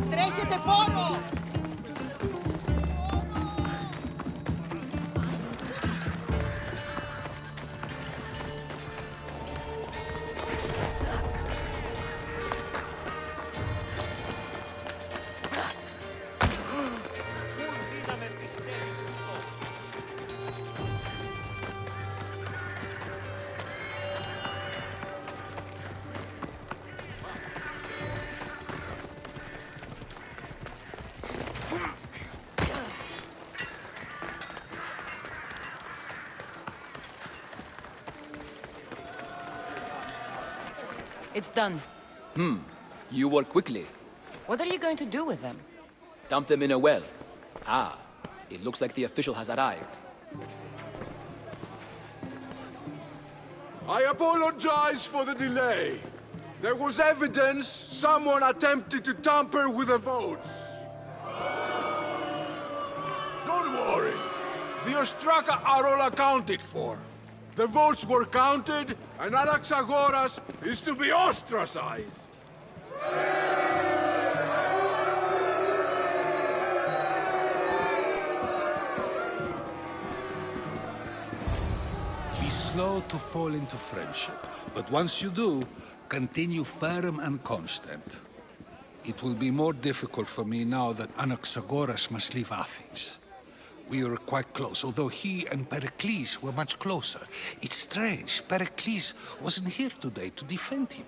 ¡Trégete, poro! It's done. You work quickly. What are you going to do with them? Dump them in a well. Ah, it looks like the official has arrived. I apologize for the delay. There was evidence someone attempted to tamper with the votes. Don't worry. The Ostraka are all accounted for. The votes were counted, and Anaxagoras is to be ostracized. Be slow to fall into friendship, but once you do, continue firm and constant. It will be more difficult for me now that Anaxagoras must leave Athens. We were quite close, although he and Pericles were much closer. It's strange, Pericles wasn't here today to defend him.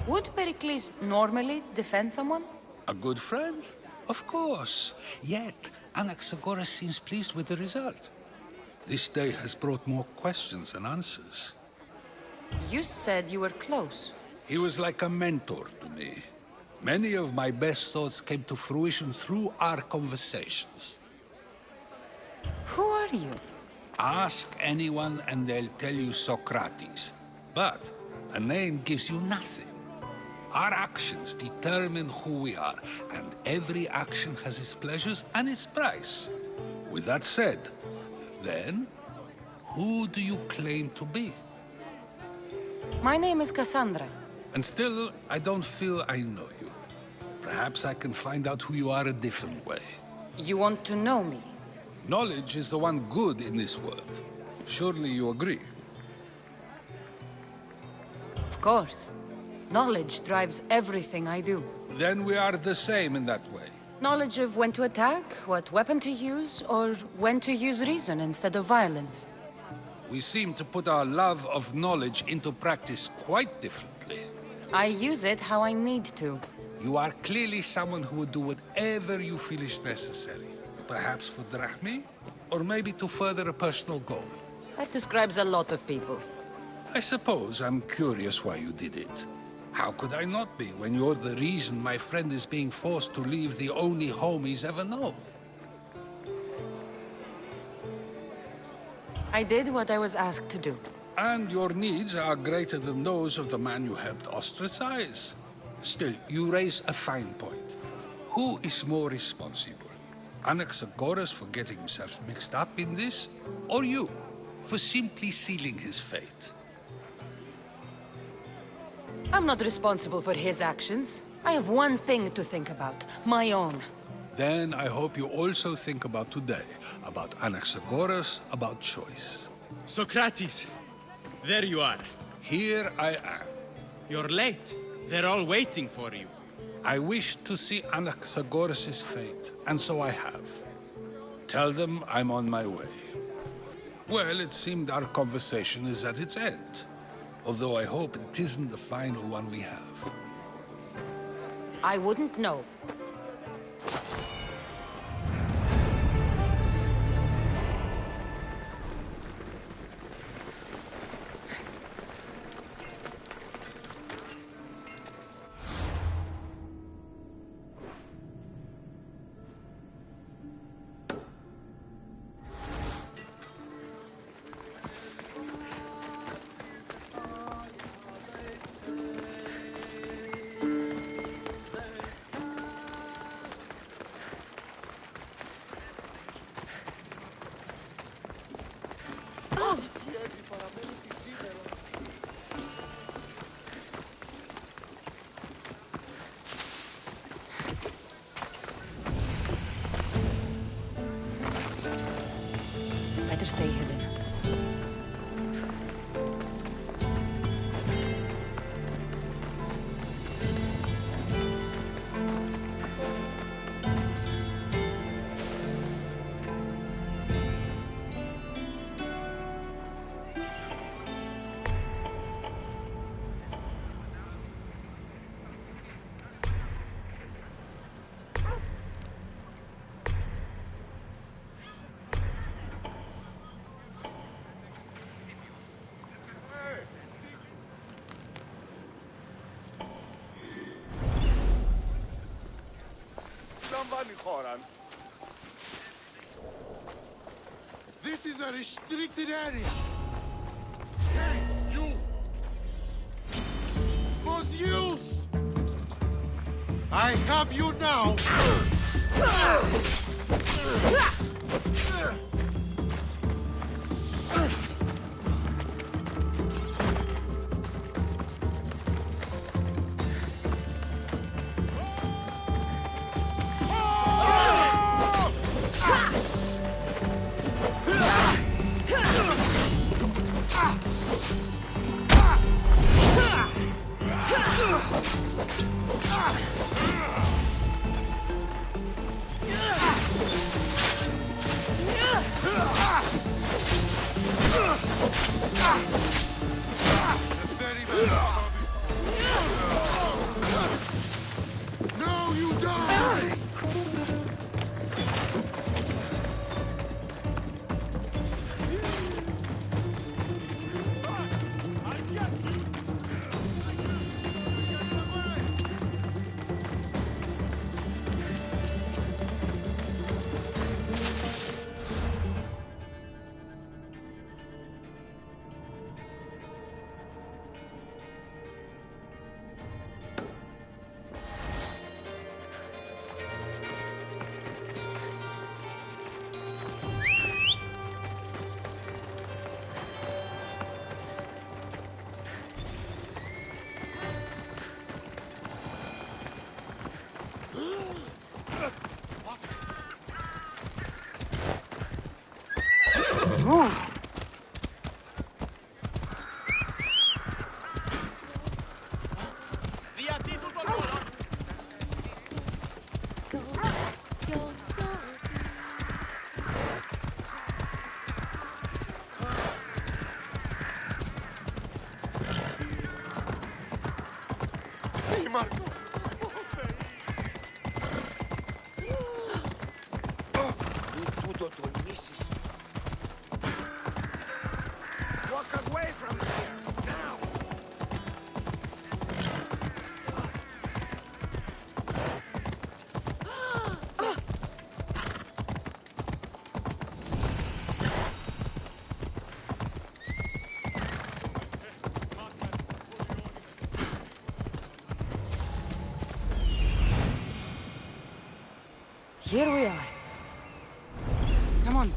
Would Pericles normally defend someone? A good friend? Of course. Yet, Anaxagoras seems pleased with the result. This day has brought more questions than answers. You said you were close. He was like a mentor to me. Many of my best thoughts came to fruition through our conversations. Who are you? Ask anyone and they'll tell you Socrates. But a name gives you nothing. Our actions determine who we are, and every action has its pleasures and its price. With that said, then, who do you claim to be? My name is Cassandra. And still, I don't feel I know you. Perhaps I can find out who you are a different way. You want to know me? Knowledge is the one good in this world. Surely you agree? Of course. Knowledge drives everything I do. Then we are the same in that way. Knowledge of when to attack, what weapon to use, or when to use reason instead of violence. We seem to put our love of knowledge into practice quite differently. I use it how I need to. You are clearly someone who would do whatever you feel is necessary. Perhaps for drachmi, or maybe to further a personal goal. That describes a lot of people. I suppose I'm curious why you did it. How could I not be when you're the reason my friend is being forced to leave the only home he's ever known? I did what I was asked to do. And your needs are greater than those of the man you helped ostracize. Still, you raise a fine point. Who is more responsible? Anaxagoras for getting himself mixed up in this, or you for simply sealing his fate? I'm not responsible for his actions. I have one thing to think about, my own. Then I hope you also think about today, about Anaxagoras, about choice. Socrates, there you are. Here I am. You're late. They're all waiting for you. I wish to see Anaxagoras' fate, and so I have. Tell them I'm on my way. Well, it seemed our conversation is at its end. Although I hope it isn't the final one we have. I wouldn't know. Better stay hidden. This is a restricted area. Hey, you! For Zeus! I have you now! No, you die! Move! Walk away from here, now! Here we are. Come on.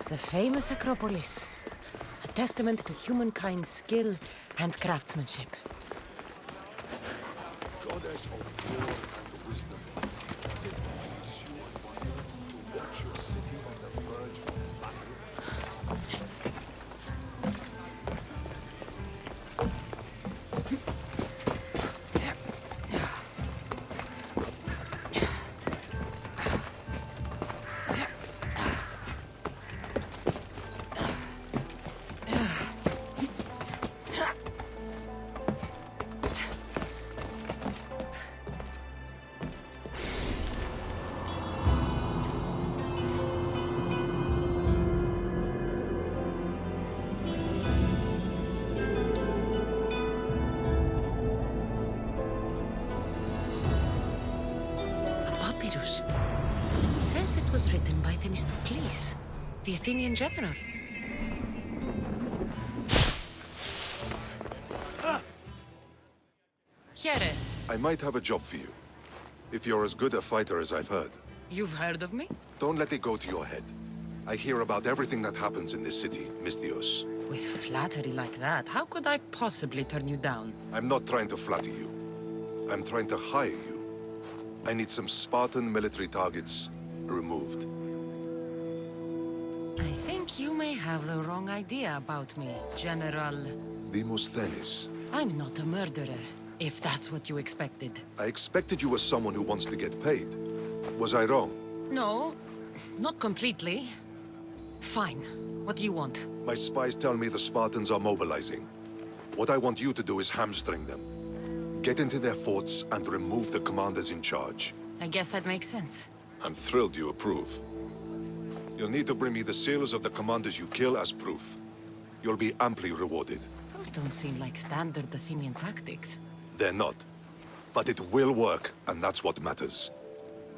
The famous Acropolis. A testament to humankind's skill and craftsmanship. Goddess of war and wisdom, does it please you, I wonder, to watch your city on the verge of battle? Papyrus. Says it was written by Themistocles, the Athenian general. Here. I might have a job for you. If you're as good a fighter as I've heard. You've heard of me? Don't let it go to your head. I hear about everything that happens in this city, Misthios. With flattery like that, how could I possibly turn you down? I'm not trying to flatter you. I'm trying to hire you. I need some Spartan military targets removed. I think you may have the wrong idea about me, General. Demosthenes. I'm not a murderer, if that's what you expected. I expected you were someone who wants to get paid. Was I wrong? No, not completely. Fine. What do you want? My spies tell me the Spartans are mobilizing. What I want you to do is hamstring them. Get into their forts and remove the commanders in charge. I guess that makes sense. I'm thrilled you approve. You'll need to bring me the seals of the commanders you kill as proof. You'll be amply rewarded. Those don't seem like standard Athenian tactics. They're not. But it will work, and that's what matters.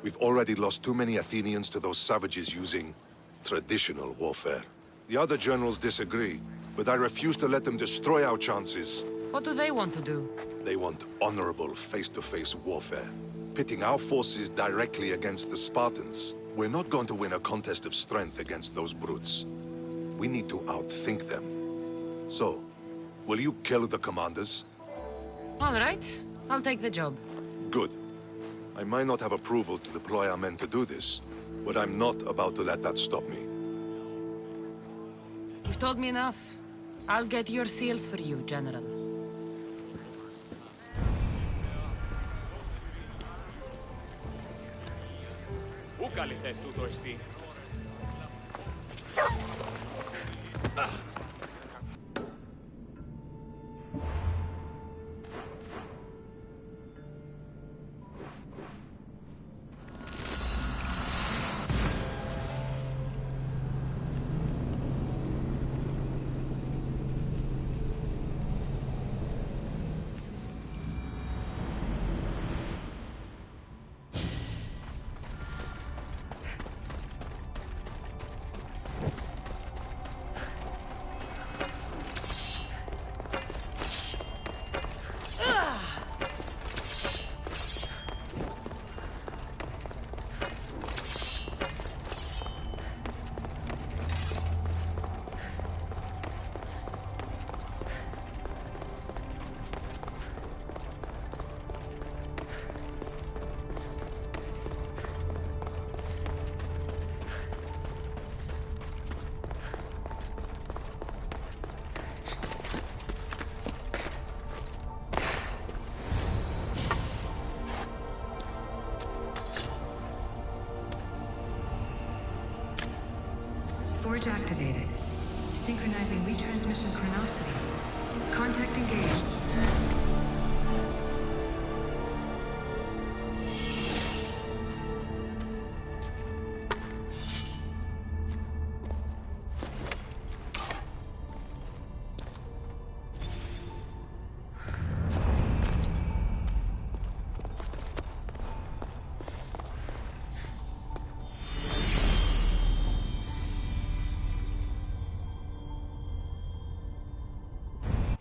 We've already lost too many Athenians to those savages using traditional warfare. The other generals disagree, but I refuse to let them destroy our chances. What do they want to do? They want honorable face-to-face warfare, pitting our forces directly against the Spartans. We're not going to win a contest of strength against those brutes. We need to outthink them. So, will you kill the commanders? All right, I'll take the job. Good. I might not have approval to deploy our men to do this, but I'm not about to let that stop me. You've told me enough. I'll get your seals for you, General. Πού καλή θες τούτο εστί? Forge activated. Synchronizing retransmission chronicity.